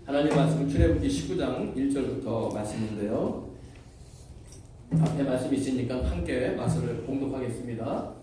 하나님 말씀은 출애굽기 19장 1절부터 말씀인데요. 앞에 말씀이 있으니까 함께 말씀을 봉독하겠습니다.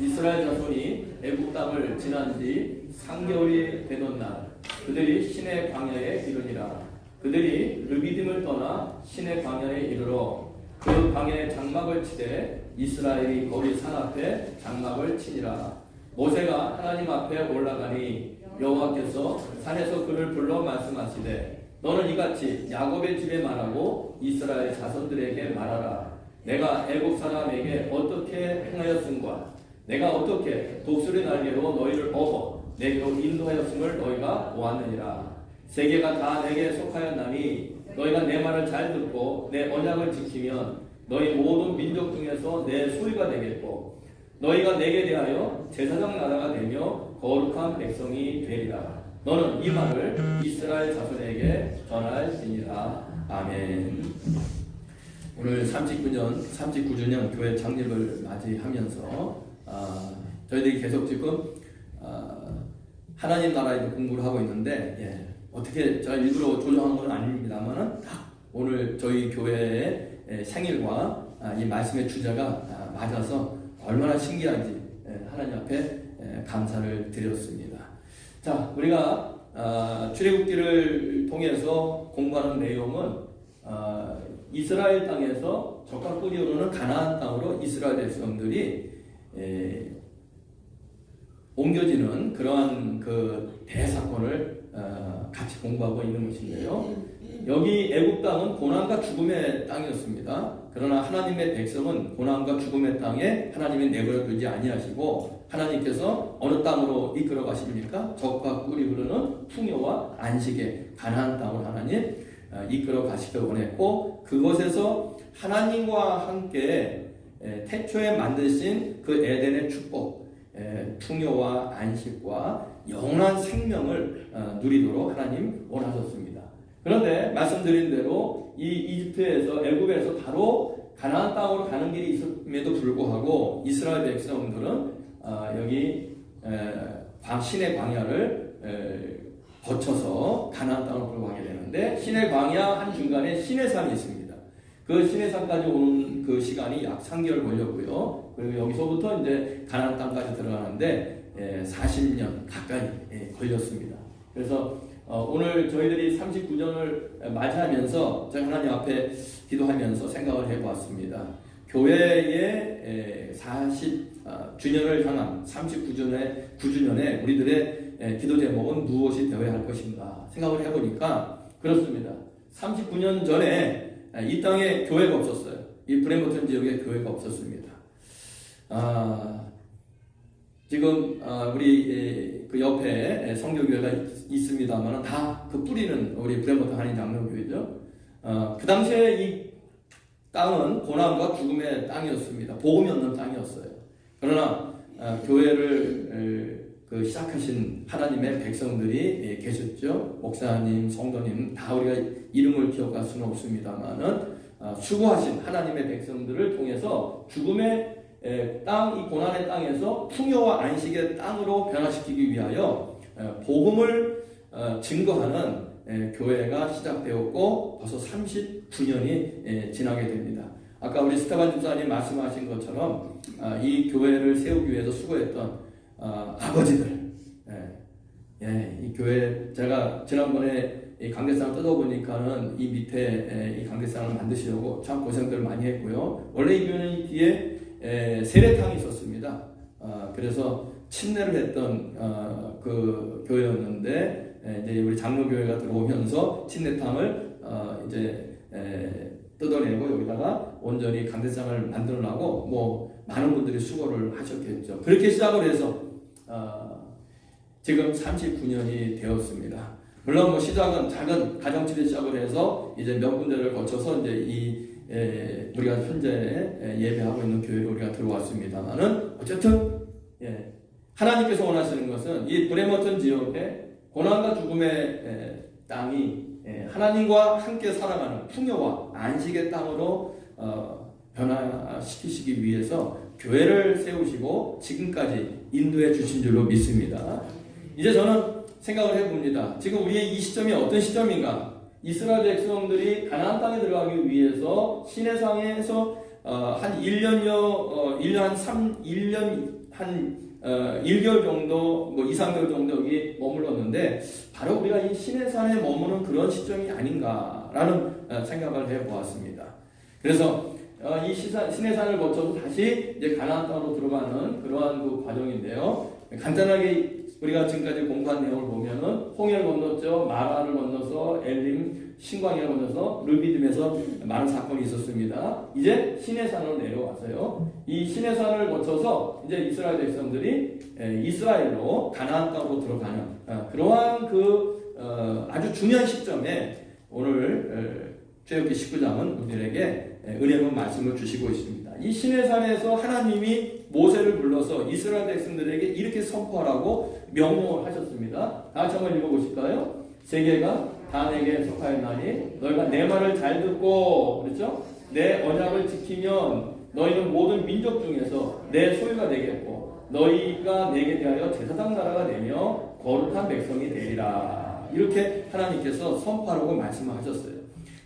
이스라엘 자손이 애굽 땅을 지난 지 3개월이 되던 날 그들이 시내 광야에 이르니라. 그들이 르비딤을 떠나 시내 광야에 이르러 그 광야에 장막을 치되 이스라엘이 거기 산 앞에 장막을 치니라. 모세가 하나님 앞에 올라가니 여호와께서 산에서 그를 불러 말씀하시되 너는 이같이 야곱의 집에 말하고 이스라엘 자손들에게 말하라. 내가 애굽 사람에게 어떻게 행하였음과 내가 어떻게 독수리 날개로 너희를 업어 내게로 인도하였음을 너희가 보았느니라. 세계가 다 내게 속하였나니 너희가 내 말을 잘 듣고 내 언약을 지키면 너희 모든 민족 중에서 내 소유가 되겠고 너희가 내게 대하여 제사장 나라가 되며 거룩한 백성이 되리라. 너는 이 말을 이스라엘 자손에게 전할지니라. 아멘. 오늘 39주년 교회 창립을 맞이하면서 저희들이 계속 지금 하나님 나라에 공부를 하고 있는데 어떻게 제가 일부러 조정한 건 아닙니다만은 딱 오늘 저희 교회의 생일과 이 말씀의 주제가 맞아서 얼마나 신기한지 하나님 앞에 감사를 드렸습니다. 자, 우리가 출애굽기를 통해서 공부하는 내용은 이스라엘 땅에서 적과 꿀이 흐르는 가나안 땅으로 이스라엘 백성들이 옮겨지는 그러한 그 대사건을 같이 공부하고 있는 것인데요. 여기 애굽 땅은 고난과 죽음의 땅이었습니다. 그러나 하나님의 백성은 고난과 죽음의 땅에 하나님이 내버려 두지 아니하시고 하나님께서 어느 땅으로 이끌어 가십니까? 적과 꿀이 흐르는 풍요와 안식의 가나안 땅으로 하나님 이끌어 가시길 원했고 그곳에서 하나님과 함께 태초에 만드신 그 에덴의 축복 풍요와 안식과 영원한 생명을 누리도록 하나님 원하셨습니다. 그런데 말씀드린 대로 이 이집트에서 애굽에서 바로 가나안 땅으로 가는 길이 있음에도 불구하고 이스라엘 백성들은 여기 시내 광야를 거쳐서 가나안 땅으로 들어가게 되는데 시내 광야 한 중간에 시내산이 있습니다. 그 시내산까지 오는 그 시간이 약 3개월 걸렸고요. 그리고 여기서부터 이제 가나안 땅까지 들어가는데 40년 가까이 걸렸습니다. 그래서 오늘 저희들이 39년을 맞이하면서 저희 하나님 앞에 기도하면서 생각을 해보았습니다. 교회의 40주년을 향한 39주년에 우리들의 기도 제목은 무엇이 되어야 할 것인가 생각을 해보니까 그렇습니다. 39년 전에 이 땅에 교회가 없었어요. 이 브레머튼 지역에 교회가 없었습니다. 지금 우리 그 옆에 성교교회가 있습니다만 다 그 뿌리는 우리 브레머튼 한인 장로교회죠. 그 당시에 이 땅은 고난과 죽음의 땅이었습니다. 복음이 없는 땅이었어요. 그러나 교회를 시작하신 하나님의 백성들이 계셨죠. 목사님, 성도님 다 우리가 이름을 기억할 수는 없습니다만은 수고하신 하나님의 백성들을 통해서 죽음의 땅, 이 고난의 땅에서 풍요와 안식의 땅으로 변화시키기 위하여 복음을 증거하는 교회가 시작되었고 벌써 39년이 지나게 됩니다. 아까 우리 스테반 집사님 말씀하신 것처럼 이 교회를 세우기 위해서 수고했던 아버지들, 이 교회 제가 지난번에 이 강대상을 뜯어보니까는 이 밑에 이 강대상을 만드시려고 참 고생들을 많이 했고요. 원래 이 교회는 뒤에 세례탕이 있었습니다. 그래서 침례를 했던 그 교회였는데 이제 우리 장로교회가 들어오면서 침례탕을 이제 뜯어내고 여기다가 온전히 강대상을 만들어내고 뭐 많은 분들이 수고를 하셨겠죠. 그렇게 시작을 해서 지금 39년이 되었습니다. 물론 뭐 시작은 작은 가정집에 시작을 해서 이제 몇 군데를 거쳐서 이제 우리가 현재 예배하고 있는 교회로 우리가 들어왔습니다만은 어쨌든 하나님께서 원하시는 것은 이 브레머튼 지역에 고난과 죽음의 땅이 하나님과 함께 살아가는 풍요와 안식의 땅으로 변화시키시기 위해서 교회를 세우시고 지금까지 인도해 주신 줄로 믿습니다. 이제 저는 생각을 해봅니다. 지금 우리의 이 시점이 어떤 시점인가? 이스라엘 백성들이 가나안 땅에 들어가기 위해서 시내산에서 한 1개월 정도, 뭐 2, 3개월 정도 여기 머물렀는데, 바로 우리가 이 시내산에 머무는 그런 시점이 아닌가라는 생각을 해보았습니다. 그래서 이 시내산을 거쳐서 다시 이제 가나안 땅으로 들어가는 그러한 그 과정인데요. 간단하게 우리가 지금까지 공부한 내용을 보면은 홍해를 건넜죠. 마라를 건너서 엘림, 신광야를 건너서 르비딤에서 많은 사건이 있었습니다. 이제 시내산으로 내려와서요. 이 시내산을 거쳐서 이제 이스라엘 백성들이 이스라엘로 가나안 땅으로 들어가는 그러한 아주 중요한 시점에 오늘 출애굽기 19장은 우리들에게 은혜로운 말씀을 주시고 있습니다. 이 시내산에서 하나님이 모세를 불러서 이스라엘 백성들에게 이렇게 선포하라고 명령을 하셨습니다. 다 같이 한번 읽어보실까요? 세계가 다 내게 속하였나니 너희가 내 말을 잘 듣고, 그렇죠? 내 언약을 지키면 너희는 모든 민족 중에서 내 소유가 되겠고 너희가 내게 대하여 제사장 나라가 되며 거룩한 백성이 되리라. 이렇게 하나님께서 선포하라고 말씀하셨어요.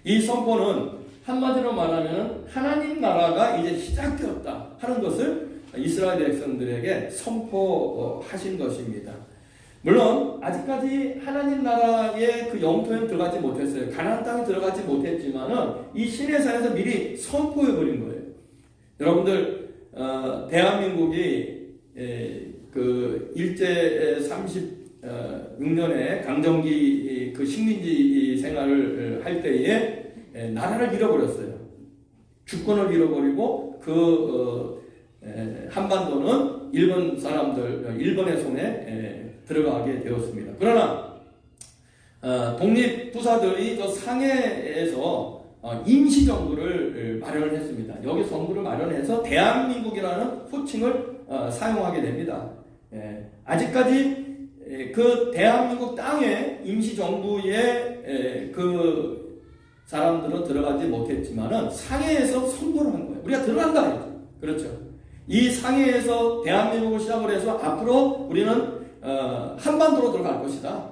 이 선포는 한마디로 말하면 하나님 나라가 이제 시작되었다 하는 것을 이스라엘 백성들에게 선포하신 것입니다. 물론 아직까지 하나님 나라의 그 영토에 들어가지 못했어요. 가나안 땅에 들어가지 못했지만은 이 시내산에서 미리 선포해 버린 거예요. 여러분들 대한민국이 그 일제 36년에 강점기 그 식민지 생활을 할 때에 나라를 잃어버렸어요. 주권을 잃어버리고 한반도는 일본의 손에 들어가게 되었습니다. 그러나 독립부사들이 저 상해에서 임시정부를 마련을 했습니다. 여기 정부를 마련해서 대한민국이라는 호칭을 사용하게 됩니다. 아직까지 그 대한민국 땅에 임시정부의 그 사람들은 들어가지 못했지만은 상해에서 선포를 한 거예요. 우리가 들어간다 했죠. 그렇죠. 이 상해에서 대한민국을 시작을 해서 앞으로 우리는 한반도로 들어갈 것이다.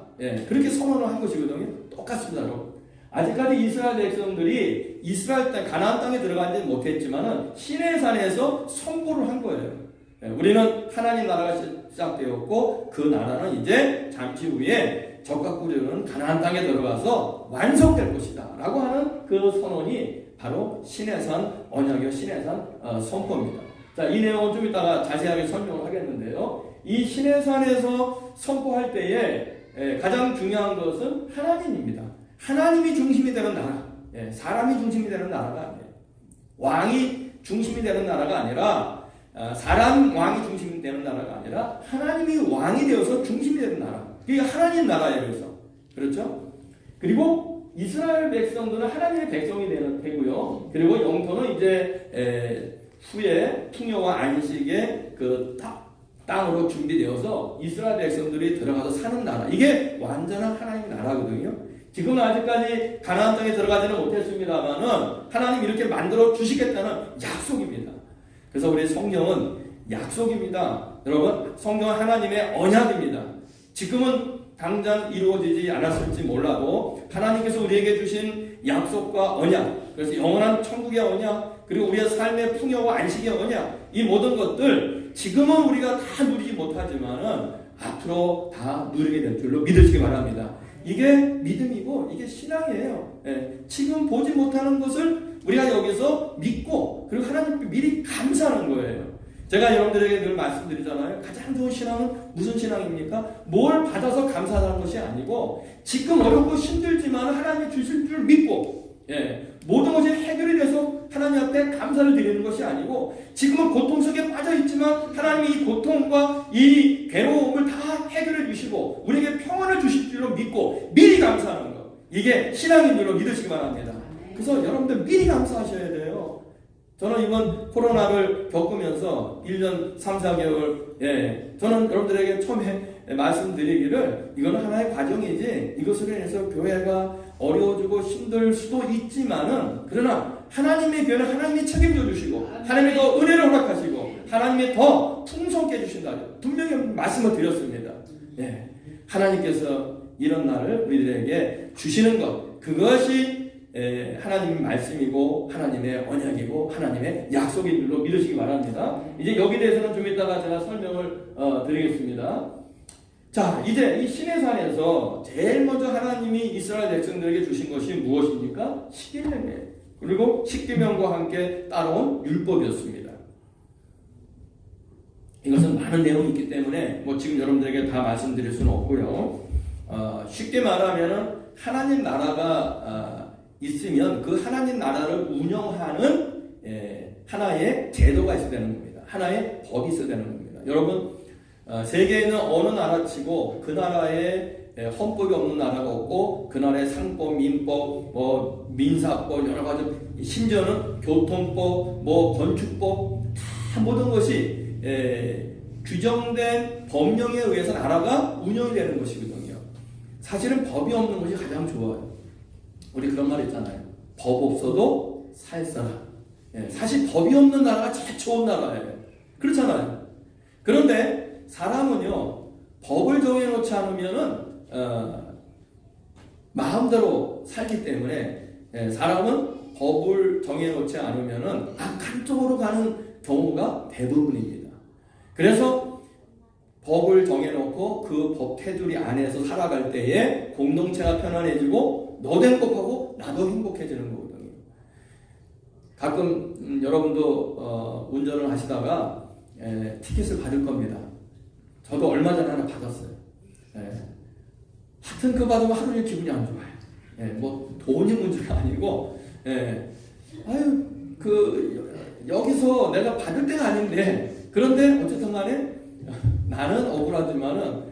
그렇게 선언을 한 것이거든요. 똑같습니다, 여러분. 아직까지 이스라엘 백성들이 이스라엘 땅, 가나안 땅에 들어가지 못했지만은 시내산에서 선포를 한 거예요. 우리는 하나님 나라가 시작되었고 그 나라는 이제 잠시 후에 적과 꿀이는 가나안 땅에 들어가서 완성될 것이다 라고 하는 그 선언이 바로 시내산 언약의 시내산 선포입니다. 자, 이 내용은 좀 이따가 자세하게 설명을 하겠는데요. 이 시내산에서 선포할 때에 가장 중요한 것은 하나님입니다. 하나님이 중심이 되는 나라, 사람이 중심이 되는 나라가 아니에요. 왕이 중심이 되는 나라가 아니라 사람 왕이 중심이 되는 나라가 아니라 하나님이 왕이 되어서 중심이 되는 나라. 그게 하나님 나라예요. 그래서 그렇죠? 그리고 이스라엘 백성들은 하나님의 백성이 되고요. 그리고 영토는 이제 후에 풍요와 안식의 그 땅으로 준비되어서 이스라엘 백성들이 들어가서 사는 나라. 이게 완전한 하나님의 나라거든요. 지금은 아직까지 가나안 땅에 들어가지는 못했습니다만은 하나님 이렇게 만들어 주시겠다는 약속입니다. 그래서 우리 성경은 약속입니다. 여러분, 성경은 하나님의 언약입니다. 지금은 당장 이루어지지 않았을지 몰라도 하나님께서 우리에게 주신 약속과 언약, 그래서 영원한 천국의 언약, 그리고 우리의 삶의 풍요와 안식의 언약, 이 모든 것들 지금은 우리가 다 누리지 못하지만은 앞으로 다 누리게 될 줄로 믿으시기 바랍니다. 이게 믿음이고 이게 신앙이에요. 지금 보지 못하는 것을 우리가 여기서 믿고 그리고 하나님께 미리 감사하는 거예요. 제가 여러분들에게 늘 말씀드리잖아요. 가장 좋은 신앙은 무슨 신앙입니까? 뭘 받아서 감사하는 것이 아니고 지금 어렵고 힘들지만 하나님이 주실 줄 믿고 모든 것이 해결이 돼서 하나님 앞에 감사를 드리는 것이 아니고 지금은 고통 속에 빠져 있지만 하나님이 이 고통과 이 괴로움을 다 해결해 주시고 우리에게 평안을 주실 줄로 믿고 미리 감사하는 것. 이게 신앙인 줄로 믿으시기 바랍니다. 그래서 여러분들 미리 감사하셔야 돼요. 저는 이번 코로나를 겪으면서 1년 3, 4개월 저는 여러분들에게 처음에 말씀드리기를 이건 하나의 과정이지 이것으로 인해서 교회가 어려워지고 힘들 수도 있지만은 그러나 하나님의 교회는 하나님이 책임져 주시고 하나님이 더 은혜를 허락하시고 하나님이 더 풍성케 해주신다. 분명히 말씀을 드렸습니다. 하나님께서 이런 날을 우리들에게 주시는 것, 그것이 하나님의 말씀이고 하나님의 언약이고 하나님의 약속인 줄로 믿으시기 바랍니다. 이제 여기 대해서는 좀 이따가 제가 설명을 드리겠습니다. 자, 이제 이 시내산에서 제일 먼저 하나님이 이스라엘 백성들에게 주신 것이 무엇입니까? 십계명이에요. 그리고 십계명과 함께 따라온 율법이었습니다. 이것은 많은 내용이 있기 때문에 뭐 지금 여러분들에게 다 말씀드릴 수는 없고요. 쉽게 말하면 하나님 나라가 있으면 그 하나님 나라를 운영하는 하나의 제도가 있어야 되는 겁니다. 하나의 법이 있어야 되는 겁니다. 여러분, 세계에 있는 어느 나라치고 그 나라에 헌법이 없는 나라가 없고 그 나라의 상법, 민법, 뭐 민사법 여러 가지, 심지어는 교통법, 뭐 건축법 다 모든 것이 규정된 법령에 의해서 나라가 운영이 되는 것이거든요. 사실은 법이 없는 것이 가장 좋아요. 우리 그런 말 있잖아요. 법 없어도 살사라. 사실 법이 없는 나라가 제일 좋은 나라예요. 그렇잖아요. 그런데 사람은요, 법을 정해놓지 않으면은 마음대로 살기 때문에 사람은 법을 정해놓지 않으면은 악한 쪽으로 가는 경우가 대부분입니다. 그래서 법을 정해놓고 그 법 테두리 안에서 살아갈 때에 공동체가 편안해지고 너도 행복하고 나도 행복해지는 거거든요. 가끔 여러분도 운전을 하시다가 티켓을 받을 겁니다. 저도 얼마 전에 하나 받았어요. 하여튼 그 받으면 하루 종일 기분이 안 좋아요. 뭐 돈이 문제가 아니고, 아유, 여기서 내가 받을 때가 아닌데, 그런데 어쨌든 간에 나는 억울하지만은,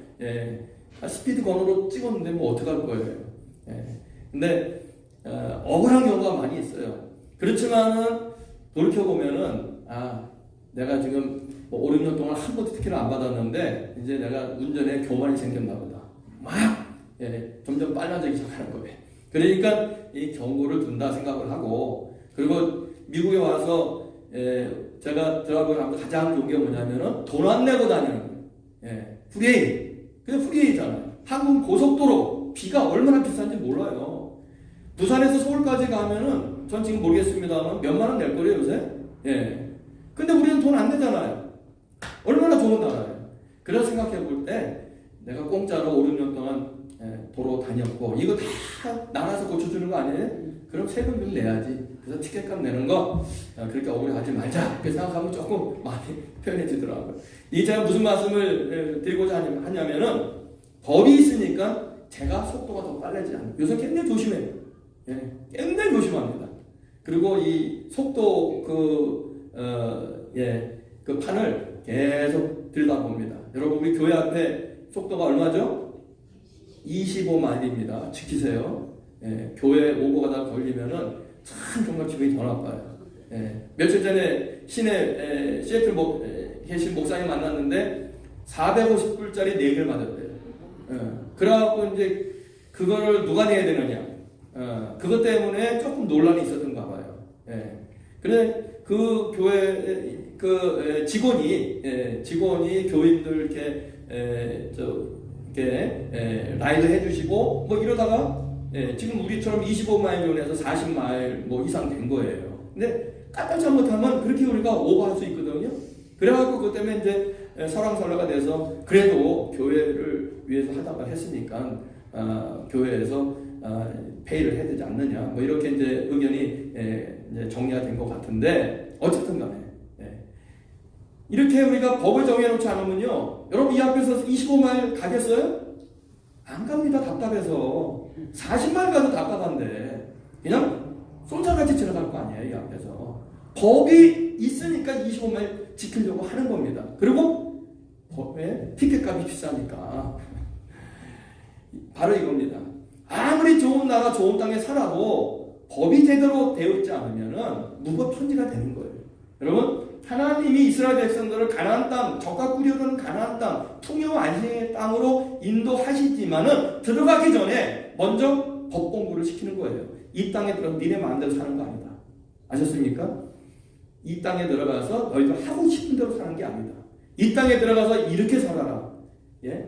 스피드 건으로 찍었는데 뭐 어떡할 거예요. 근데, 억울한 경우가 많이 있어요. 그렇지만은, 돌이켜보면은, 내가 지금 뭐 5, 6년 동안 한 번도 특혜를 안 받았는데, 이제 내가 운전에 교만이 생겼나 보다. 점점 빨라지기 시작하는 거예요. 그러니까 이 경고를 둔다 생각을 하고, 그리고 미국에 와서 제가 드라이브를 하면서 가장 좋은 게 뭐냐면은 돈 안 내고 다니는 거예요. 프리웨이. 그냥 프리웨이잖아요. 한국 고속도로 비가 얼마나 비싼지 몰라요. 부산에서 서울까지 가면은 전 지금 모르겠습니다만 몇만 원 낼 거예요 요새. 근데 우리는 돈 안 내잖아요. 얼마나 좋은 나라예요. 그래서 생각해 볼 때 내가 공짜로 5, 6년 동안 도로 다녔고 이거 다 나라에서 고쳐주는 거 아니에요? 그럼 세금 좀 내야지. 그래서 티켓값 내는 거 그렇게 억울해하지 말자. 그렇게 생각하면 조금 많이 편해지더라고요. 이 제가 무슨 말씀을 드리고자 하냐면은 법이 있으니까 제가 속도가 더 빨라지지 않아요. 요새 굉장히 조심해요. 굉장히 조심합니다. 그리고 이 속도 그 판을 계속 들여다봅니다. 여러분 우리 교회 앞에 속도가 얼마죠? 25마일입니다. 지키세요. 교회 오고 가다 걸리면은 참 정말 기분이 더 나빠요. 며칠 전에 시내 시애틀 계신 목사님 만났는데 450불짜리 4개를 맞았대요. 그래갖고 이제 그거를 누가 내야 되느냐. 그것 때문에 조금 논란이 있었던가 봐요. 그래 그 교회 직원이 교인들 이렇게 라이드 해주시고 뭐 이러다가 지금 우리처럼 25마일 존에서 40마일 뭐 이상 된 거예요. 근데 깜짝 잘못하면 그렇게 우리가 오버할 수 있거든요. 그래갖고 그것 때문에 이제 설왕설래가 돼서 그래도 교회를 위해서 하다가 했으니까 교회에서 페이를 해야 되지 않느냐 뭐 이렇게 이제 의견이 이제 정리가 된 것 같은데 어쨌든 간에 이렇게 우리가 법을 정해놓지 않으면요 여러분 이 앞에서 25마일 가겠어요? 안 갑니다. 답답해서 40마일 가도 답답한데 그냥 쏜살같이 지나갈 거 아니에요. 이 앞에서 법이 있으니까 25마일 지키려고 하는 겁니다. 그리고 티켓값이 비싸니까 바로 이겁니다. 아무리 좋은 나라 좋은 땅에 살아도 법이 제대로 되어 있지 않으면 무법천지가 되는 거예요. 여러분 하나님이 이스라엘 백성들을 가나안 땅, 적과 꿀이 흐르는 가나안 땅, 풍요와 안식의 땅으로 인도하시지만은 들어가기 전에 먼저 법 공부를 시키는 거예요. 이 땅에 들어가서 니네 마음대로 사는 거 아니다. 아셨습니까? 이 땅에 들어가서 너희들 하고 싶은 대로 사는 게 아니다. 이 땅에 들어가서 이렇게 살아라.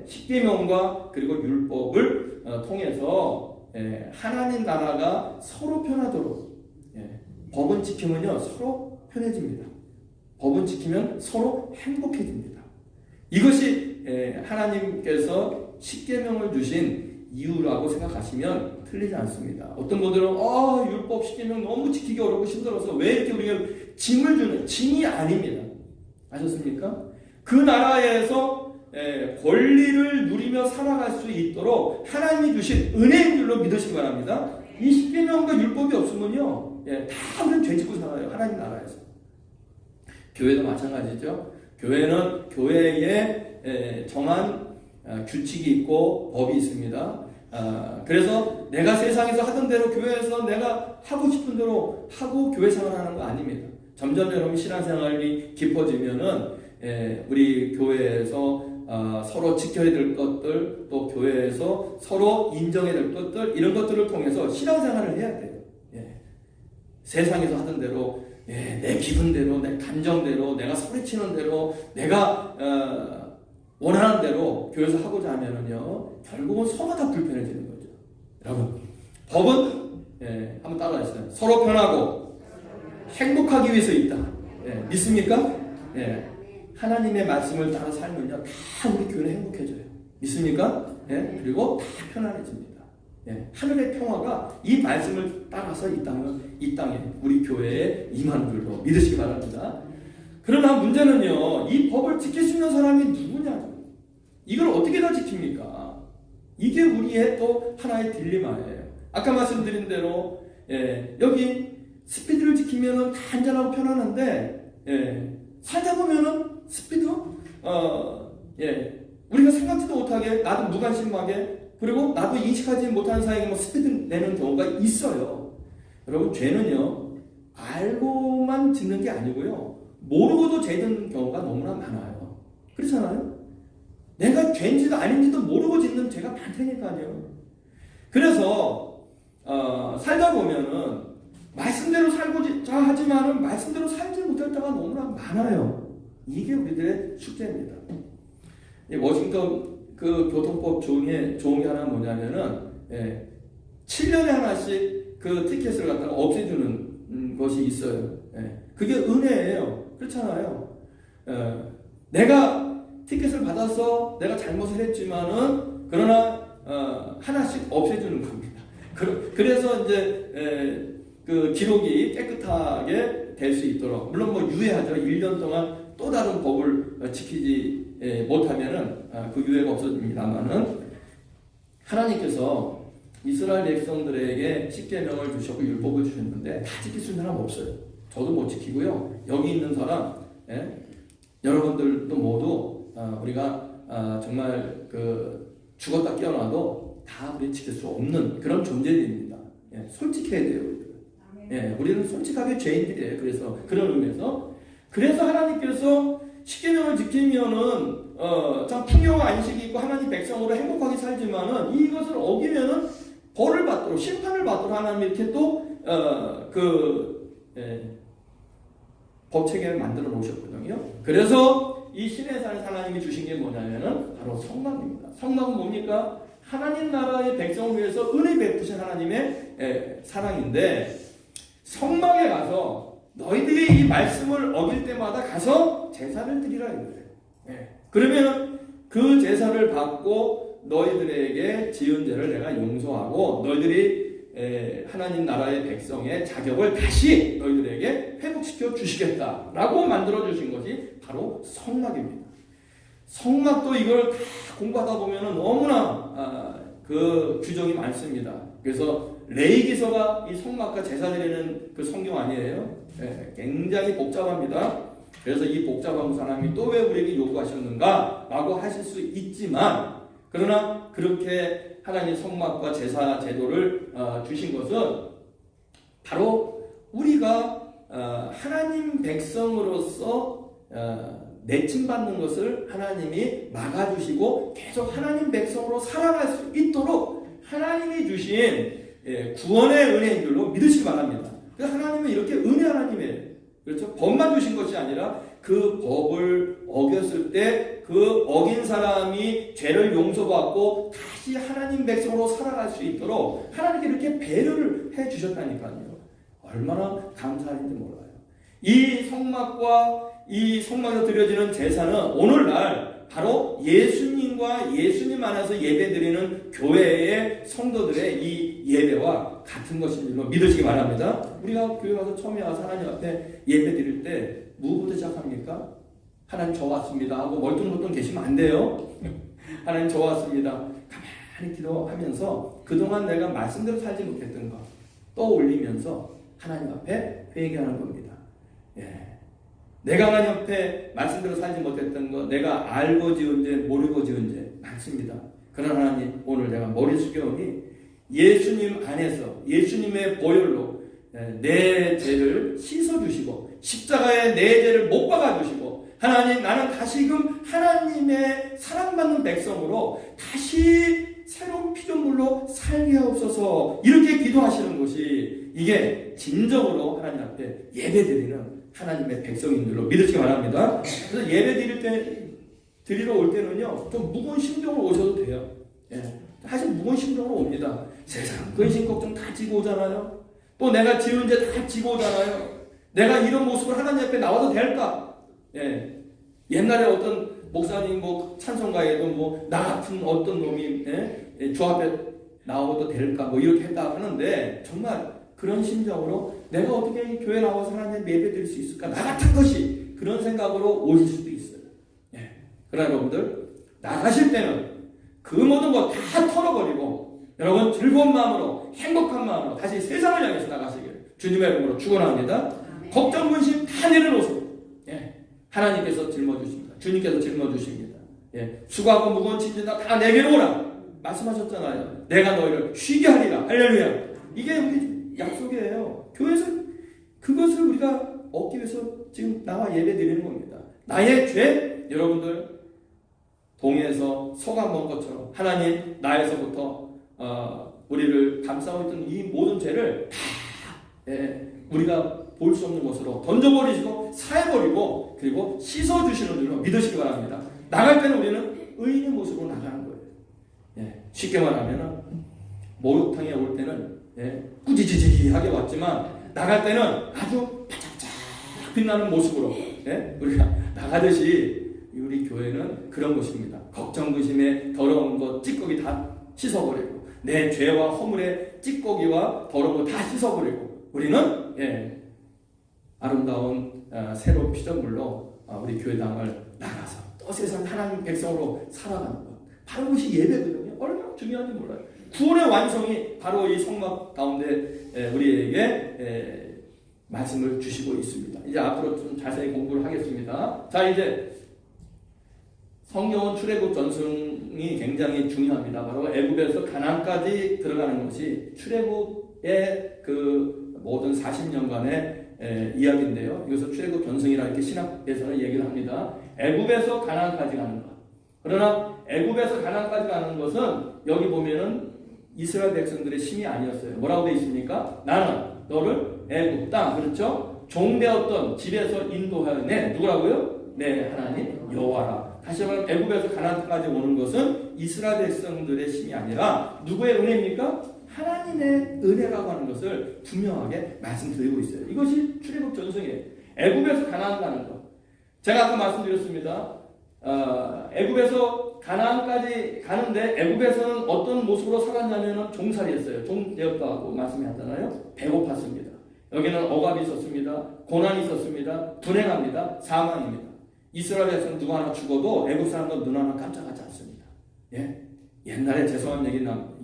십계명과 그리고 율법을 통해서 하나님 나라가 서로 편하도록 법은 지키면요 서로 편해집니다. 법은 지키면 서로 행복해집니다. 이것이 하나님께서 십계명을 주신 이유라고 생각하시면 틀리지 않습니다. 어떤 분들은 율법 십계명 너무 지키기 어렵고 힘들어서 왜 이렇게 우리가 짐을 주는 짐이 아닙니다. 아셨습니까? 그 나라에서 권리를 누리며 살아갈 수 있도록 하나님이 주신 은혜인 줄로 믿으시기 바랍니다. 이 십계명과 율법이 없으면요 다 우리는 죄짓고 살아요. 하나님 나라에서. 교회도 마찬가지죠. 교회는 교회에 정한 규칙이 있고 법이 있습니다. 그래서 내가 세상에서 하던 대로 교회에서 내가 하고 싶은 대로 하고 교회 생활하는 거 아닙니다. 점점 여러분 신앙생활이 깊어지면은 우리 교회에서 서로 지켜야 될 것들, 또 교회에서 서로 인정해야 될 것들, 이런 것들을 통해서 신앙생활을 해야 돼요. 세상에서 하던 대로 내 기분대로, 내 감정대로, 내가 소리치는 대로, 내가 원하는 대로 교회에서 하고자 하면은요 결국은 서로 다 불편해지는 거죠. 여러분, 법은 한번 따라하세요. 서로 편하고 행복하기 위해서 있다. 믿습니까? 하나님의 말씀을 따라 살면요 다 우리 교회는 행복해져요. 믿습니까? 그리고 다 편안해집니다. 하늘의 평화가 이 말씀을 따라서 이 땅에 우리 교회에 임하는 줄로 믿으시기 바랍니다. 그러나 문제는요 이 법을 지킬 수 있는 사람이 누구냐? 이걸 어떻게 다 지킵니까? 이게 우리의 또 하나의 딜레마예요. 아까 말씀드린 대로 여기 스피드를 지키면은 다 안전하고 편안한데 살다 보면은 스피드 우리가 생각지도 못하게 나도 무관심하게 그리고 나도 인식하지 못하는 사이에 스피드 내는 경우가 있어요. 여러분 죄는요 알고만 짓는 게 아니고요 모르고도 죄는 경우가 너무나 많아요. 그렇잖아요. 내가 죄인지도 아닌지도 모르고 짓는 죄가 많다니까요. 그래서 살다 보면은 말씀대로 살고자 하지만은 말씀대로 살지 못할 때가 너무나 많아요. 이게 우리들의 숙제입니다. 워싱턴 그 교통법 조항에 하나 뭐냐면은 7년에 하나씩 그 티켓을 갖다가 없애주는 것이 있어요. 그게 은혜예요. 그렇잖아요. 내가 티켓을 받아서 내가 잘못을 했지만은 그러나 하나씩 없애주는 겁니다. 그래서 이제 그 기록이 깨끗하게 될 수 있도록 물론 뭐 유예하죠. 1년 동안 또 다른 법을 지키지 못하면은 그 유예가 없어집니다만은 하나님께서 이스라엘 백성들에게 십계명을 주셨고 율법을 주셨는데 다 지킬 수 있는 사람 없어요. 저도 못 지키고요. 여기 있는 사람 여러분들도 모두 우리가 정말 그 죽었다 깨어나도 다 우리 지킬 수 없는 그런 존재들입니다. 솔직해야 돼요. 우리는 솔직하게 죄인들이에요. 그래서 그런 의미에서 그래서 하나님께서 십계명을 지키면은 참 풍요와 안식이 있고 하나님 백성으로 행복하게 살지만은 이것을 어기면은 벌을 받도록 심판을 받도록 하나님이 이렇게 또 법 체계를 만들어 놓으셨거든요. 그래서 이 신의 산 하나님이 주신 게 뭐냐면은 바로 성막입니다. 성막은 뭡니까? 하나님 나라의 백성을 위해서 은혜 베푸신 하나님의 사랑인데 성막에 가서 너희들이 이 말씀을 어길 때마다 가서 제사를 드리라 이거예요. 그러면 그 제사를 받고 너희들에게 지은 죄를 내가 용서하고 너희들이 하나님 나라의 백성의 자격을 다시 너희들에게 회복시켜 주시겠다라고 만들어 주신 것이 바로 성막입니다. 성막도 이걸 다 공부하다 보면 너무나 그 규정이 많습니다. 그래서 레위기서가 이 성막과 제사 드리는 그 성경 아니에요? 굉장히 복잡합니다. 그래서 이 복잡한 사람이 또 왜 우리에게 요구하셨는가? 라고 하실 수 있지만 그러나 그렇게 하나님 성막과 제사 제도를 주신 것은 바로 우리가 하나님 백성으로서 내침받는 것을 하나님이 막아주시고 계속 하나님 백성으로 살아갈 수 있도록 하나님이 주신 구원의 은혜인 줄로 믿으시기 바랍니다. 그래서 하나님은 이렇게 은혜 하나님이에요. 그렇죠? 법만 주신 것이 아니라 그 법을 어겼을 때 그 어긴 사람이 죄를 용서받고 다시 하나님 백성으로 살아갈 수 있도록 하나님께 이렇게 배려를 해 주셨다니까요. 얼마나 감사한지 몰라요. 이 성막과 이 성막에서 드려지는 제사는 오늘날 바로 예수님과 예수님 안에서 예배드리는 교회의 성도들의 이 예배와 같은 것인 줄로 믿으시기 바랍니다. 우리가 교회 가서 처음에 와서 하나님 앞에 예배드릴 때 무엇부터 시작합니까? 하나님 저 왔습니다 하고 멀뚱멀뚱 계시면 안 돼요. 하나님 저 왔습니다. 가만히 기도하면서 그동안 내가 말씀대로 살지 못했던 것 떠올리면서 하나님 앞에 회개하는 겁니다. 예. 내가 하나님 앞에 말씀대로 살지 못했던 것, 내가 알고 지은 죄, 모르고 지은 죄 많습니다. 그러나 하나님, 오늘 내가 머리 숙여오니 예수님 안에서 예수님의 보혈로 내 죄를 씻어주시고 십자가에 내 죄를 못 박아주시고 하나님, 나는 다시금 하나님의 사랑받는 백성으로 다시 새로운 피조물로 살게 하옵소서. 이렇게 기도하시는 것이 이게 진정으로 하나님 앞에 예배드리는 하나님의 백성인 줄로 믿으시기 바랍니다. 그래서 예배 드리러 올 때는요, 좀 무거운 심정으로 오셔도 돼요. 예. 사실 무거운 심정으로 옵니다. 세상 근심 걱정 다 지고 오잖아요. 또 내가 지은 죄 다 지고 오잖아요. 내가 이런 모습으로 하나님 앞에 나와도 될까? 예. 옛날에 어떤 목사님 찬송가에도 나 같은 어떤 놈이 주 앞에 나오도 될까 이렇게 했다 하는데 정말 그런 심정으로 내가 어떻게 교회 나와서 하나님 예배 드릴 수 있을까? 나 같은 것이 그런 생각으로 오실 수도 있어요. 예. 그러나 여러분들 나가실 때는 그 모든 거 다 털어버리고 여러분 즐거운 마음으로 행복한 마음으로 다시 세상을 향해서 나가시길 주님의 이름으로 축원합니다. 걱정 근심 다 내려놓으세요. 예. 하나님께서 짊어주십니다. 주님께서 짊어주십니다. 예. 수고하고 무거운 짐진 다 내게로 오라 말씀하셨잖아요. 내가 너희를 쉬게 하리라. 할렐루야. 이게 우리 약속이에요. 교회에서 그것을 우리가 얻기 위해서 지금 나와 예배 드리는 겁니다. 나의 죄 여러분들 동해에서 소가 먹은 것처럼 하나님 나에서부터 우리를 감싸고 있던 이 모든 죄를 다 우리가 볼 수 없는 것으로 던져버리시고 사해버리고 그리고 씻어주시는 줄로 믿으시기 바랍니다. 나갈 때는 우리는 의인의 모습으로 나가는 거예요. 예, 쉽게 말하면 목욕탕에 올 때는 꾸지지지하게 왔지만 나갈 때는 아주 반짝반짝 빛나는 모습으로 우리가 나가듯이 우리 교회는 그런 곳입니다. 걱정 근심에 더러운 것 찌꺼기 다 씻어버리고 내 죄와 허물의 찌꺼기와 더러운 거 다 씻어버리고 우리는 아름다운 새로운 피조물로 우리 교회당을 나가서 또 세상 하나님 백성으로 살아가는 것 바로 그것이 예배거든요. 얼마나 중요한지 몰라요. 구원의 완성이 바로 이 성막 가운데 우리에게 말씀을 주시고 있습니다. 이제 앞으로 좀 자세히 공부를 하겠습니다. 자, 이제 성경은 출애굽 전승이 굉장히 중요합니다. 바로 애굽에서 가나안까지 들어가는 것이 출애굽의 그 모든 40년간의 이야기인데요. 이것을 출애굽 전승이라 이렇게 신학에서는 얘기를 합니다. 애굽에서 가나안까지 가는 것. 그러나 애굽에서 가나안까지 가는 것은 여기 보면은 이스라엘 백성들의 힘이 아니었어요. 뭐라고 되어 있습니까? 나는 너를 애굽 땅, 그렇죠? 종되었던 집에서 인도하였네. 누구라고요? 네, 하나님 여호와라. 다시 한번 애굽에서 가나안까지 오는 것은 이스라엘 백성들의 힘이 아니라 누구의 은혜입니까? 하나님의 은혜라고 하는 것을 분명하게 말씀드리고 있어요. 이것이 출애굽 전승이에요. 애굽에서 가나안 가는 것. 제가 아까 말씀드렸습니다. 애굽에서 가나안까지 가는데 애굽에서는 어떤 모습으로 살았냐면 종살이였어요. 종되었다고 말씀하셨잖아요. 배고팠습니다. 여기는 억압이 있었습니다. 고난이 있었습니다. 불행합니다. 사망입니다. 이스라엘에서는 누구 하나 죽어도 애굽 사람도 눈 하나 깜짝하지 않습니다. 예? 옛날에 죄송한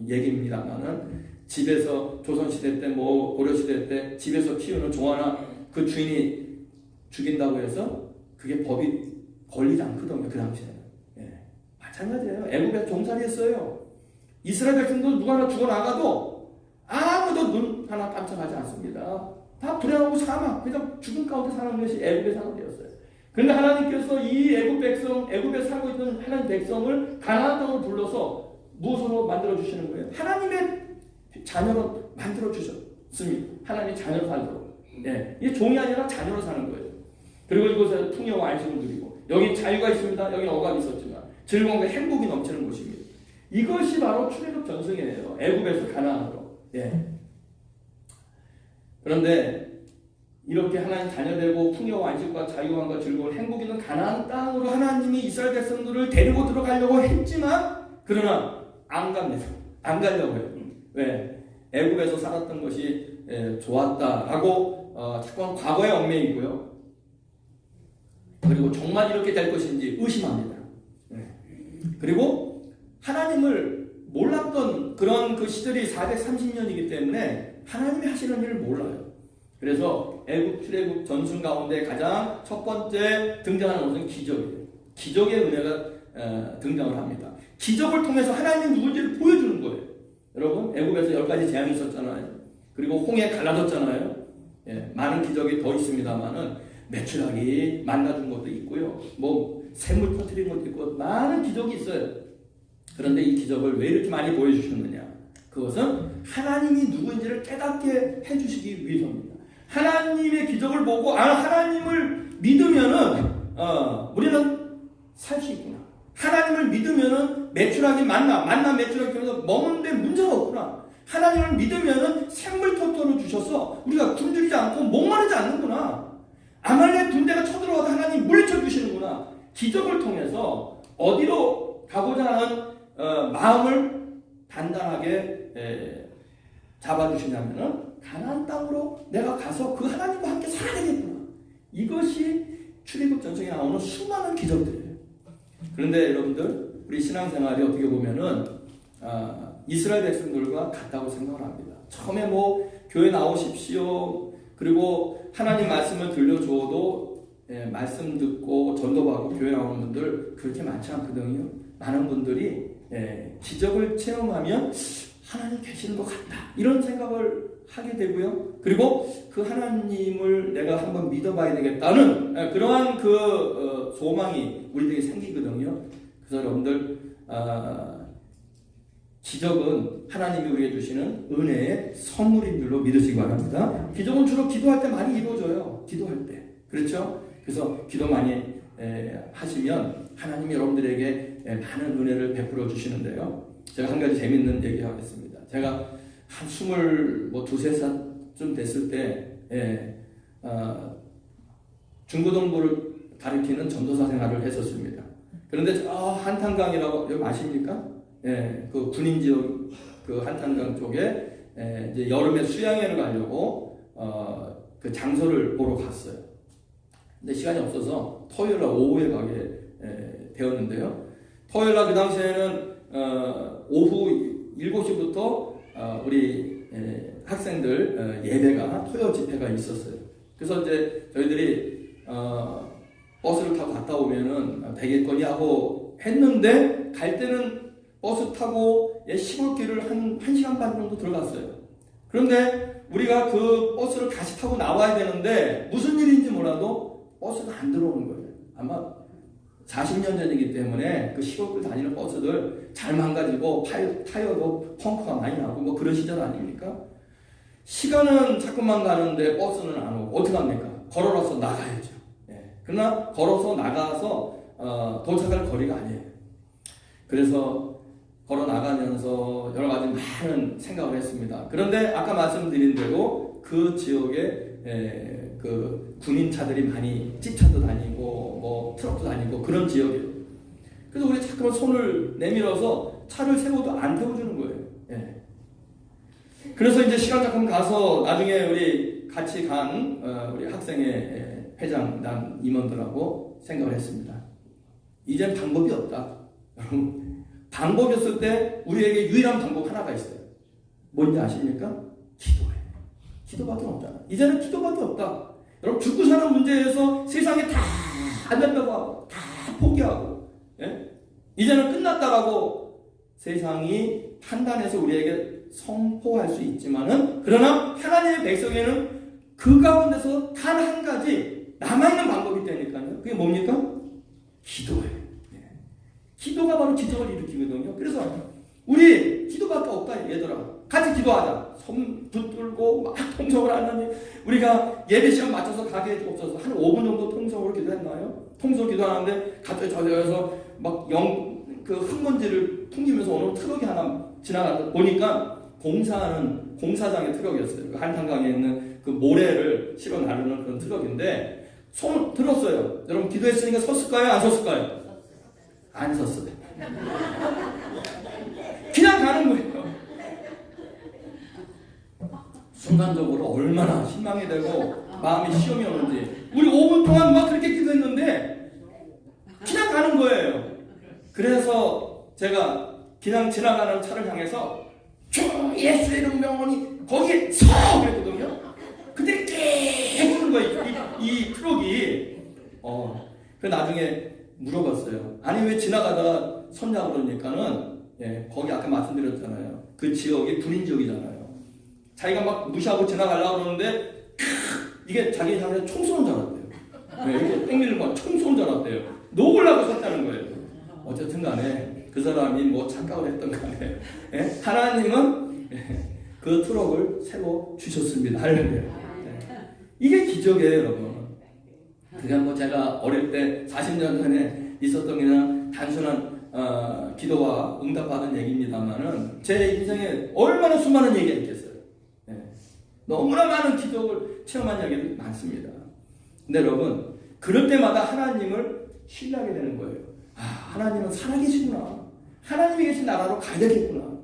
얘기입니다만은 집에서 조선시대 때 고려시대 때 집에서 키우는 종 하나 그 주인이 죽인다고 해서 그게 법이 걸리지 않거든요. 그 당시에는. 예. 마찬가지예요. 애굽에 종살이했어요. 이스라엘 백성도 누가 하나 죽어나가도 아무도 눈 하나 깜짝하지 않습니다. 다 불행하고 사망, 그냥 죽음 가운데 사는 것이 애굽의 상황이었어요. 그런데 하나님께서 이 애굽 백성, 애굽에 살고 있는 하나님 백성을 가나안 땅으로 불러서 무엇으로 만들어 주시는 거예요? 하나님의 자녀로 만들어 주셨습니다. 하나님의 자녀로 살도록. 이 종이 아니라 자녀로 사는 거예요. 그리고 이곳에 풍요와 안식을 누리고 여기 자유가 있습니다. 여기는 억압이 있었지만 즐거움과 행복이 넘치는 곳입니다. 이것이 바로 출애굽 전승이에요. 애굽에서 가나안으로. 예. 그런데 이렇게 하나님 자녀되고 풍요와 안식과 자유함과 즐거움, 행복 있는 가나안 땅으로 하나님이 이스라엘 백성들을 데리고 들어가려고 했지만 그러나 안 갑니다. 안 가려고 해요. 왜? 애굽에서 살았던 것이 좋았다라고 자꾸 과거의 얽매이고요. 그리고 정말 이렇게 될 것인지 의심합니다. 그리고 하나님을 몰랐던 그런 그 시절이 430년이기 때문에 하나님이 하시는 일을 몰라요. 그래서 애굽 출애굽 전승 가운데 가장 첫 번째 등장하는 것은 기적이에요. 기적의 은혜가 등장을 합니다. 기적을 통해서 하나님이 누군지를 보여주는 거예요. 여러분, 애굽에서 10가지 재앙이 있었잖아요. 그리고 홍해 갈라졌잖아요. 예, 많은 기적이 더 있습니다만은 메추라기 만나준 것도 있고요. 뭐 샘물 터뜨린 것도 있고 많은 기적이 있어요. 그런데 이 기적을 왜 이렇게 많이 보여주셨느냐? 그것은 하나님이 누구인지를 깨닫게 해주시기 위해서입니다. 하나님의 기적을 보고 하나님을 믿으면은 우리는 살 수 있구나. 하나님을 믿으면은 메추라기 만나 메추라기 통해서 먹는데 문제가 없구나. 하나님을 믿으면은 샘물 터뜨려 주셔서 우리가 굶주리지 않고 목마르지 않는구나. 아말렉 군대가 쳐들어와도 하나님 물리쳐 주시는구나. 기적을 통해서 어디로 가고자 하는 마음을 단단하게 잡아주시냐면은 가나안 땅으로 내가 가서 그 하나님과 함께 살아야 되겠구나. 이것이 출애굽 전승에 나오는 수많은 기적들이에요. 그런데 여러분들 우리 신앙생활이 어떻게 보면은 이스라엘 백성들과 같다고 생각을 합니다. 처음에 뭐 교회 나오십시오. 그리고 하나님 말씀을 들려줘도 말씀 듣고 전도받고 교회 나오는 분들 그렇게 많지 않거든요. 많은 분들이 기적을 체험하면 하나님 계시는 것 같다 이런 생각을 하게 되고요. 그리고 그 하나님을 내가 한번 믿어봐야 되겠다는 그러한 그 소망이 우리에게 생기거든요. 그래서 여러분들 기적은 하나님이 우리에게 주시는 은혜의 선물인 줄로 믿으시기 바랍니다. 기적은 주로 기도할 때 많이 이루어져요. 기도할 때. 그렇죠? 그래서 기도 많이 하시면 하나님이 여러분들에게 많은 은혜를 베풀어 주시는데요. 제가 한 가지 재밌는 얘기 하겠습니다. 제가 한 23살 됐을 때 중고등부를 가르치는 전도사 생활을 했었습니다. 그런데 한탄강이라고 여기 아십니까? 그 군인 지역 그 한탄강 쪽에 이제 여름에 수양회를 가려고 그 장소를 보러 갔어요. 근데 시간이 없어서 토요일날 오후에 가게 되었는데요. 토요일날 그 당시에는 오후 7시부터 우리 학생들 예배가 토요 집회가 있었어요. 그래서 이제 저희들이 버스를 타고 갔다 오면은 되겠거니 하고 했는데 갈 때는 버스 타고 시골길을 한 1시간 반 정도 들어갔어요. 그런데 우리가 그 버스를 다시 타고 나와야 되는데 무슨 일인지 몰라도 버스가 안 들어오는 거예요. 아마 40년 전이기 때문에 그 시골길 다니는 버스들 잘 망가지고 타이어도 펑크가 많이 나고 뭐 그런 시절 아닙니까? 시간은 자꾸만 가는데 버스는 안 오고 어떻게 합니까? 걸어서 나가야죠. 그러나 걸어서 나가서 도착할 거리가 아니에요. 그래서 걸어 나가면서 여러 가지 많은 생각을 했습니다. 그런데 아까 말씀드린 대로 그 지역에 그 군인차들이 많이 찝차도 다니고 뭐 트럭도 다니고 그런 지역이에요. 그래서 우리 자꾸만 손을 내밀어서 차를 세워도 안 태워주는 거예요. 그래서 이제 시간 조금 가서 나중에 우리 같이 간 우리 학생회 회장단 임원들하고 생각을 했습니다. 이젠 방법이 없다. 여러분 방법이었을 때 우리에게 유일한 방법 하나가 있어요. 뭔지 아십니까? 기도예요. 기도밖에 없잖아. 이제는 기도밖에 없다. 여러분 죽고 사는 문제에서 세상에 다 안 된다고 하고 다 포기하고 이제는 끝났다라고 세상이 판단해서 우리에게 선포할 수 있지만은 그러나 하나님의 백성에는 그 가운데서 단 한 가지 남아있는 방법이 있다니까요. 그게 뭡니까? 기도예요. 기도가 바로 기적을 일으키거든요. 그래서 우리 기도밖에 없다 얘들아. 같이 기도하자. 손 붙들고 막 통성을 하느니 우리 우리가 예배 시간 맞춰서 가게 해주옵소서. 한 5분 정도 통성으로 기도했나요? 통성 기도하는데 갑자기 저에서 막 그 흙먼지를 풍기면서 오늘 트럭이 하나 지나가다 보니까 공사하는 공사장의 트럭이었어요. 그 한탄강에 있는 그 모래를 실어 나르는 그런 트럭인데 손 들었어요. 여러분 기도했으니까 섰을까요? 안 섰을까요? 안 섰어요. 그냥 가는 거예요. 순간적으로 얼마나 실망이 되고 마음이 시험이 오는지. 우리 5분 동안 막 그렇게 기도했는데 그냥 가는 거예요. 그래서 제가 그냥 지나가는 차를 향해서 주 예수의 이름 명하니 거기에 서! 그랬거든요. 근데 깨우는 거예요. 이 트럭이. 그 나중에 물어봤어요. 아니 왜 지나가다가 섰냐고 그러니까는 거기 아까 말씀드렸잖아요. 그 지역이 불인 지역이잖아요. 자기가 막 무시하고 지나가려고 그러는데 이게 자기 향해서 총 쏘는 줄 알았대요. 이렇게 땡기는 거 총 쏘는 줄 알았대요. 녹으려고 섰다는 거예요. 어쨌든 간에 그 사람이 뭐 착각을 했던 간에 하나님은 그 트럭을 새로 주셨습니다. 할렐루야. 이게 기적이에요, 여러분. 그게 뭐 제가 어릴 때 40년 전에 있었던 그냥 단순한 기도와 응답받은 얘기입니다만은 제 인생에 얼마나 수많은 얘기가 있겠어요. 너무나 많은 기적을 체험한 얘기도 많습니다. 근데 여러분 그럴 때마다 하나님을 신뢰하게 되는 거예요. 하나님은 살아계시구나. 하나님이 계신 나라로 가야 되겠구나.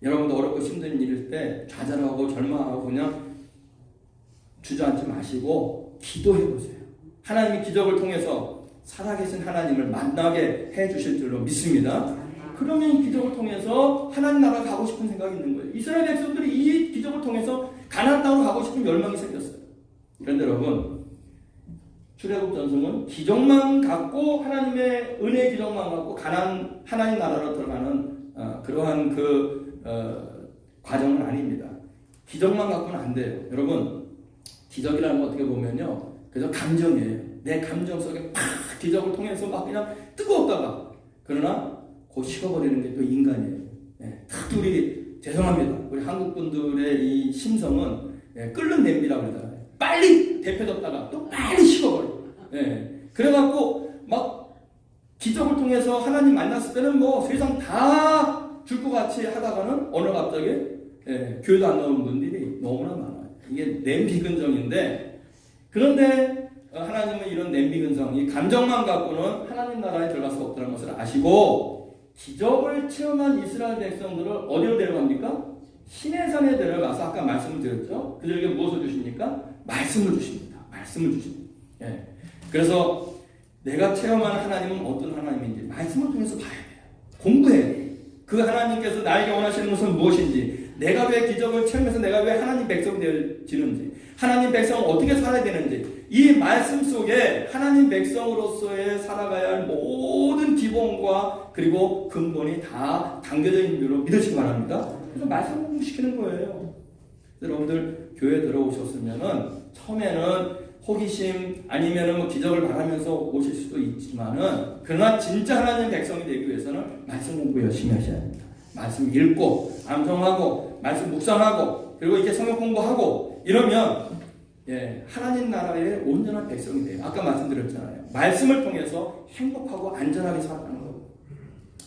여러분도 어렵고 힘든 일일 때 좌절하고 절망하고 그냥 주저앉지 마시고 기도해보세요. 하나님이 기적을 통해서 살아계신 하나님을 만나게 해주실 줄로 믿습니다. 그러면 기적을 통해서 하나님 나라 가고 싶은 생각이 있는 거예요. 이스라엘 백성들이 이 기적을 통해서 가나안 땅으로 가고 싶은 열망이 생겼어요. 그런데 여러분 출애굽 전승은 기적만 갖고 하나님의 은혜 기적만 갖고 가나안 하나님 나라로 들어가는 그러한 과정은 아닙니다. 기적만 갖고는 안 돼요. 여러분 기적이라는 건 어떻게 보면요 그래서 감정이에요. 내 감정 속에 팍 기적을 통해서 막 그냥 뜨거웠다가 그러나 곧 식어버리는 게 또 인간이에요. 특히 우리 죄송합니다. 우리 한국 분들의 이 심성은 끓는 냄비라고 그러잖아요. 빨리 데펴졌다가 또 빨리 식어버려요. 그래갖고 막 기적을 통해서 하나님 만났을 때는 뭐 세상 다 줄 것 같이 하다가는 어느 갑자기 교회도 안 나오는 분들이 너무나 많아요. 이게 냄비 근성인데 그런데 하나님은 이런 냄비 근성, 이 감정만 갖고는 하나님 나라에 들어갈 수 없다는 것을 아시고 기적을 체험한 이스라엘 백성들을 어디로 데려갑니까? 시내산에 데려가서 아까 말씀을 드렸죠. 그들에게 무엇을 주십니까? 말씀을 주십니다. 말씀을 주십니다. 그래서 내가 체험한 하나님은 어떤 하나님인지 말씀을 통해서 봐야 돼요. 공부해야 돼요. 그 하나님께서 나에게 원하시는 것은 무엇인지, 내가 왜 기적을 체험해서 내가 왜 하나님 백성이 되어지는지, 하나님 백성은 어떻게 살아야 되는지, 이 말씀 속에 하나님 백성으로서의 살아가야 할 모든 기본과 그리고 근본이 다 담겨져 있는 줄로 믿으시기 바랍니다. 그래서 말씀 공부시키는 거예요. 여러분들 교회 들어오셨으면은 처음에는 호기심 아니면은 뭐 기적을 바라면서 오실 수도 있지만은 그러나 진짜 하나님 백성이 되기 위해서는 말씀 공부 열심히 하셔야 합니다. 말씀 읽고 암송하고 말씀 묵상하고 그리고 이렇게 성경 공부하고 이러면 하나님 나라의 온전한 백성이 돼요. 아까 말씀드렸잖아요. 말씀을 통해서 행복하고 안전하게 살아가는 거예요.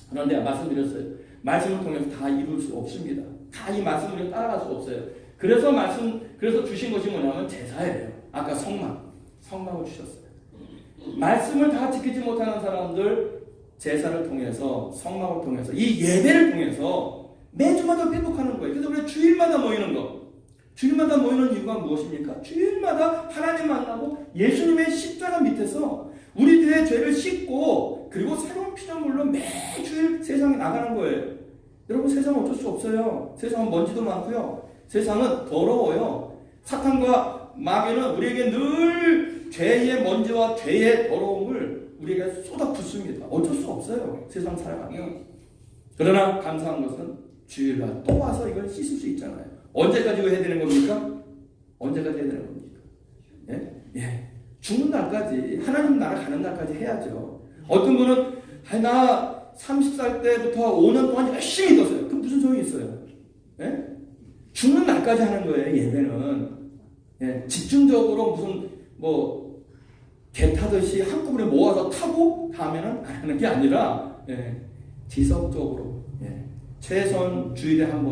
그런데 말씀드렸어요. 말씀을 통해서 다 이룰 수 없습니다. 다 이 말씀을 따라갈 수 없어요. 그래서 주신 것이 뭐냐면 제사예요. 아까 성막을 주셨어요. 말씀을 다 지키지 못하는 사람들 제사를 통해서 성막을 통해서 이 예배를 통해서 매주마다 회복하는 거예요. 그래서 우리 주일마다 모이는 거. 주일마다 모이는 이유가 무엇입니까? 주일마다 하나님 만나고 예수님의 십자가 밑에서 우리들의 죄를 씻고 그리고 새로운 피조물로 매주일 세상에 나가는 거예요. 여러분 세상은 어쩔 수 없어요. 세상은 먼지도 많고요. 세상은 더러워요. 사탄과 마귀는 우리에게 늘 죄의 먼지와 죄의 더러움을 우리에게 쏟아붓습니다. 어쩔 수 없어요. 세상 살아가면. 그러나 감사한 것은 주일날 또 와서 이걸 씻을 수 있잖아요. 언제까지 해야 되는 겁니까? 언제까지 해야 되는 겁니까? 죽는 날까지 하나님 나라 가는 날까지 해야죠. 어떤 분은 나 30살 때부터 5년 동안 열심히 믿었어요. 그럼 무슨 소용이 있어요? 죽는 날까지 하는 거예요. 예배는. 예, 집중적으로 무슨 뭐 개 타듯이 한꺼번에 모아서 타고 다음에는 안 하는 게 아니라 지속적으로 최소한 주일에 한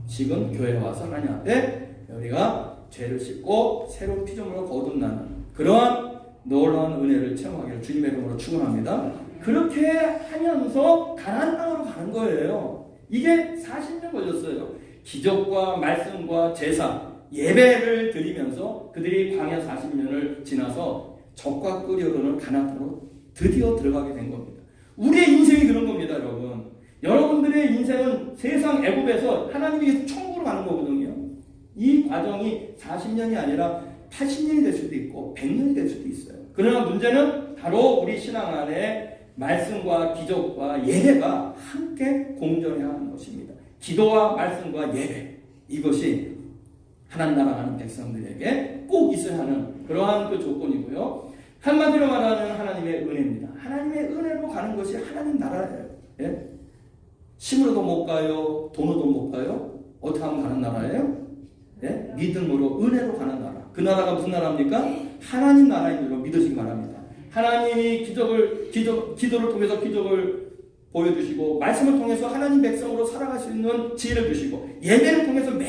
번씩은 교회에 와서 하나님 앞에 우리가 죄를 씻고 새로운 피조물을 거듭나는 그러한 놀라운 은혜를 체험하기를 주님의 이름으로 축원합니다. 그렇게 하면서 가나안 땅으로 가는 거예요. 이게 40년 걸렸어요. 기적과 말씀과 제사, 예배를 드리면서 그들이 광야 40년을 지나서 적과 끓이 흐르는 가나안 땅으로 드디어 들어가게 된 겁니다. 우리의 인생이 그런 겁니다, 여러분. 여러분들의 인생은 세상 애굽에서 하나님이 천국으로 가는 거거든요. 이 과정이 40년이 아니라 80년이 될 수도 있고 100년이 될 수도 있어요. 그러나 문제는 바로 우리 신앙 안에 말씀과 기적과 예배가 함께 공존해야 하는 것입니다. 기도와 말씀과 예배, 이것이 하나님 나라 가는 백성들에게 꼭 있어야 하는 그러한 그 조건이고요. 한마디로 말하는 하나님의 은혜입니다. 하나님의 은혜로 가는 것이 하나님 나라예요. 예? 힘으로도 못 가요. 돈으로도 못 가요. 어떻게 하면 가는 나라예요? 예? 믿음으로 은혜로 가는 나라. 그 나라가 무슨 나라입니까? 하나님 나라인 줄로 믿으시기 바랍니다. 하나님이 기도를 통해서 기적을 보여주시고 말씀을 통해서 하나님 백성으로 살아갈 수 있는 지혜를 주시고 예배를 통해서 매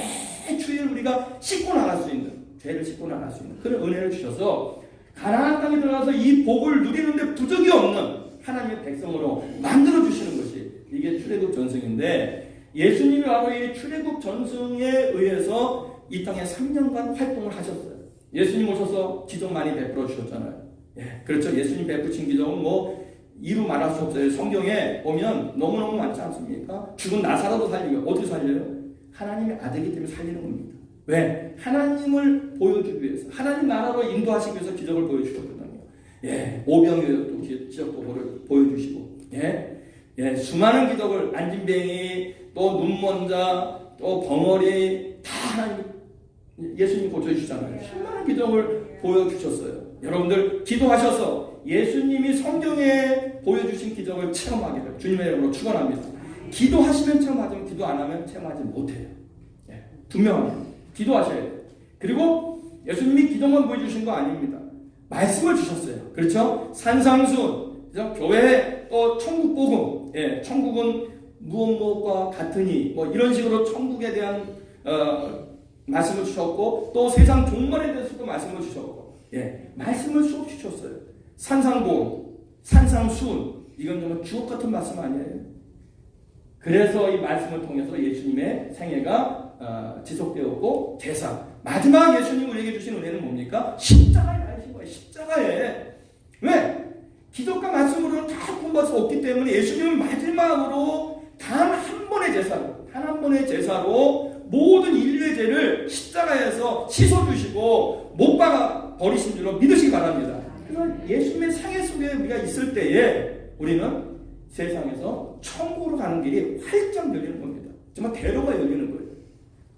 주일 우리가 씻고 나갈 수 있는 죄를 씻고 나갈 수 있는 그런 은혜를 주셔서 가나안 땅에 들어가서 이 복을 누리는데 부족이 없는 하나님의 백성으로 만들어 주시는 것이 이게 출애굽 전승인데 예수님이 바로 이 출애굽 전승에 의해서 이 땅에 3년간 활동을 하셨어요. 예수님 오셔서 기적 많이 베풀어 주셨잖아요. 예, 그렇죠. 예수님 베푸신 기적은 뭐 이루 말할 수 없어요. 성경에 보면 너무너무 많지 않습니까? 죽은 나사로도 살리고 어떻게 살려요? 하나님의 아들이기 때문에 살리는 겁니다. 왜? 하나님을 보여주기 위해서 하나님 나라로 인도하시기 위해서 기적을 보여주셨거든요. 예, 오병이어도 기적도 보여주시고 수많은 기적을 안진뱅이 또 눈먼자 또 벙어리 다 하나님 예수님 고쳐주시잖아요. 수많은 기적을 보여주셨어요. 여러분들 기도하셔서 예수님이 성경에 보여주신 기적을 체험하기를 주님의 이름으로 축원합니다. 기도하시면 체험하지만 기도 안 하면 체험하지 못해요. 분명합니다. 기도하셔야 돼요. 그리고 예수님이 기적만 보여주신 거 아닙니다. 말씀을 주셨어요. 그렇죠? 산상순, 교회 또 천국 복음, 천국은 무엇과 같으니 뭐 이런 식으로 천국에 대한 말씀을 주셨고 또 세상 종말에 대해서도 말씀을 주셨고 말씀을 수업 주셨어요. 산상복음, 산상순 이건 정말 주옥 같은 말씀 아니에요? 그래서 이 말씀을 통해서 예수님의 생애가 지속되었고 제사 마지막 예수님 우리에게 주신 은혜는 뭡니까? 십자가에 달리신 거예요. 십자가에 왜? 기적과 말씀으로는 다 공부할 수 없기 때문에 예수님은 마지막으로 단 한 번의 제사로 단 한 번의 제사로 모든 인류의 죄를 십자가에서 씻어주시고 못 박아 버리신 줄로 믿으시기 바랍니다. 그래서 예수님의 생애 속에 우리가 있을 때에 우리는 세상에서 천국으로 가는 길이 활짝 열리는 겁니다. 정말 대로가 열리는 거예요.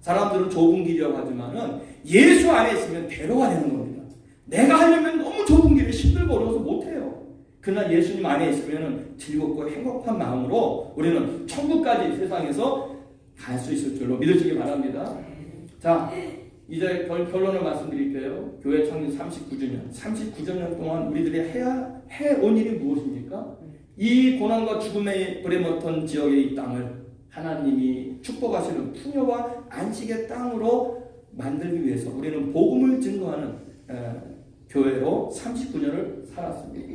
사람들은 좁은 길이라고 하지만은 예수 안에 있으면 대로가 되는 겁니다. 내가 하려면 너무 좁은 길을 힘들고 어려워서 못해요. 그러나 예수님 안에 있으면 즐겁고 행복한 마음으로 우리는 천국까지 세상에서 갈 수 있을 줄로 믿으시기 바랍니다. 자, 이제 결론을 말씀드릴게요. 교회 창립 39주년. 39주년 동안 우리들이 해온 일이 무엇입니까? 이 고난과 죽음의 불에 맡은 지역의 이 땅을 하나님이 축복하시는 풍요와 안식의 땅으로 만들기 위해서 우리는 복음을 증거하는 교회로 39년을 살았습니다.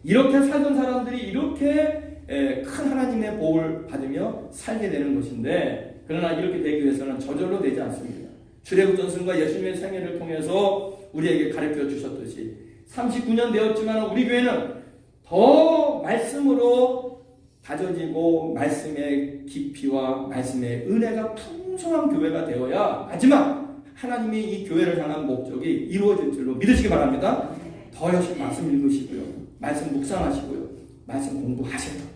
이렇게 살던 사람들이 이렇게 큰 하나님의 복을 받으며 살게 되는 것인데 그러나 이렇게 되기 위해서는 저절로 되지 않습니다. 출애굽 전승과 예수님의 생애를 통해서 우리에게 가르쳐 주셨듯이 39년 되었지만 우리 교회는 더 말씀으로 다져지고 말씀의 깊이와 말씀의 은혜가 풍성한 교회가 되어야 마지막 하나님이 이 교회를 향한 목적이 이루어질 줄로 믿으시기 바랍니다. 더 열심히 말씀 읽으시고요. 말씀 묵상하시고요. 말씀 공부하세요.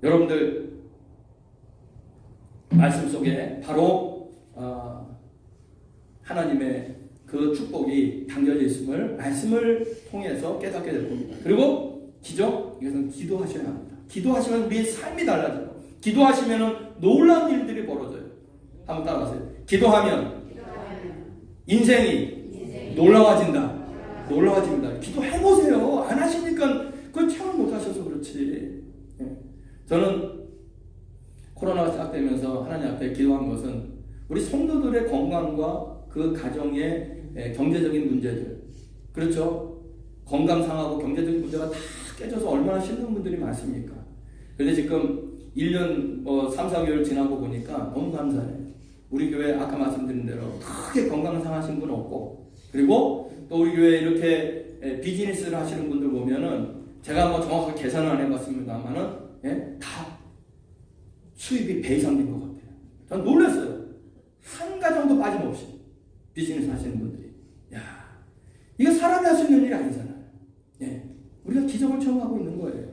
여러분들 말씀 속에 바로 하나님의 그 축복이 담겨져 있음을 말씀을 통해서 깨닫게 될 겁니다. 그리고 기적, 이것은 기도하셔야 합니다. 기도하시면 우리의 삶이 달라져요. 기도하시면 놀라운 일들이 벌어져요. 한번 따라하세요. 기도하면 인생이 놀라워집니다. 기도해보세요. 안 하시니까 그걸 체험을 못 하셔서 그렇지. 저는 코로나가 시작되면서 하나님 앞에 기도한 것은 우리 성도들의 건강과 그 가정의 경제적인 문제들, 그렇죠? 건강 상하고 경제적인 문제가 다 깨져서 얼마나 힘든 분들이 많습니까? 그런데 지금 1년 3, 4개월 지나고 보니까 너무 감사해요. 우리 교회 아까 말씀드린 대로 크게 건강 상하신 분 없고, 그리고 또 우리 교회 이렇게 비즈니스를 하시는 분들 보면은 제가 정확하게 계산을 안 해봤습니다만은 다 수입이 배 이상 된 것 같아요. 전 놀랐어요. 한 가정도 빠짐없이 비즈니스 하시는 분들이. 야, 이거 사람이 할 수 있는 일이 아니잖아요. 우리가 기적을 체험하고 있는 거예요.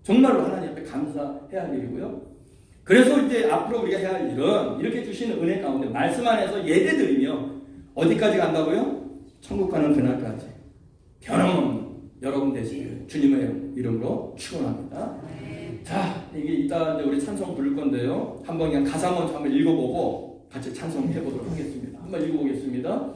정말로 하나님 앞에 감사해야 할 일이고요. 그래서 이제 앞으로 우리가 해야 할 일은 이렇게 주시는 은혜 가운데 말씀 안에서 예배드리며 어디까지 간다고요? 천국 가는 그날까지 변함없는 여러분 되시길 주님의 이름으로 축원합니다. 자, 이게 이따 이제 우리 찬송 부를 건데요. 한번 그냥 가사 먼저 한번 읽어보고 같이 찬송해 보도록 하겠습니다. 한번 읽어보겠습니다.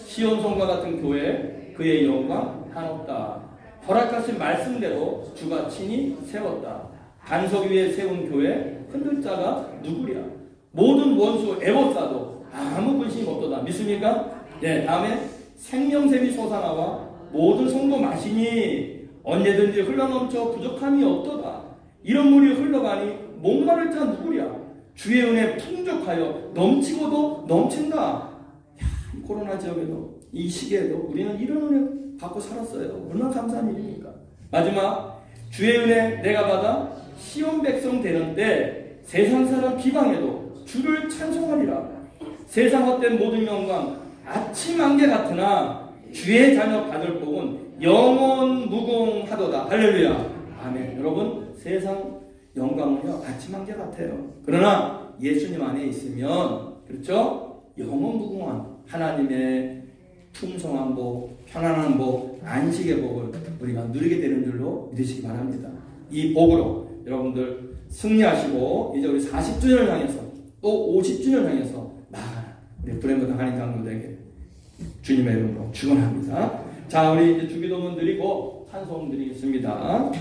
시온성과 같은 교회 그의 영광 한없다. 허락하신 말씀대로 주가 친히 세웠다. 반석 위에 세운 교회 흔들 자가 누구랴. 모든 원수 애워싸도 아무 근심이 없도다. 믿습니까? 다음에 생명샘이 솟아나와 모든 성도 마시니 언제든지 흘러넘쳐 부족함이 없도다. 이런 물이 흘러가니 목마를 자 누구랴. 주의 은혜 풍족하여 넘치고도 넘친다. 이 코로나 지역에도 이 시기에도 우리는 이런 은혜 받고 살았어요. 얼마나 감사한 일입니까? 마지막 주의 은혜 내가 받아 시온 백성 되는 때 세상 사람 비방해도 주를 찬송하리라. 세상 헛된 모든 영광 아침 안개 같으나 주의 자녀 받을 복은 영원 무궁하도다. 할렐루야. 아멘. 여러분, 세상 영광은요 아침 안개 같아요. 그러나 예수님 안에 있으면, 그렇죠? 영원 무궁한 하나님의 풍성한 복, 편안한 복, 안식의 복을 우리가 누리게 되는 줄로 믿으시기 바랍니다. 이 복으로 여러분들 승리하시고 이제 우리 40주년을 향해서 또 50주년을 향해서 나아가는 우리 브레이브 한인 장로들에게 주님의 이름으로 축원합니다. 자, 우리 이제 주기도문 드리고 찬송 드리겠습니다.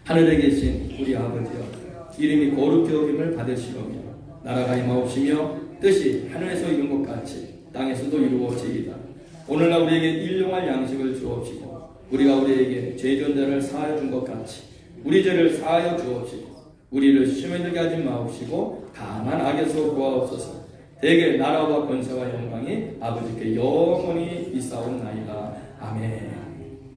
하늘에 계신 우리 아버지여, 이름이 거룩히 여김을 받으시오며 나라가 임하옵시며 뜻이 하늘에서 이룬 것 같이 땅에서도 이루어지이다. 오늘날 우리에게 일용할 양식을 주옵시고 우리가 우리에게 죄전자를 사하여 준 것 같이 우리 죄를 사하여 주옵시고 우리를 시험에 들게 하지 마옵시고 다만 악에서 구하옵소서. 대개 나라와 권세와 영광이 아버지께 영원히 있사옵나이다. 아멘.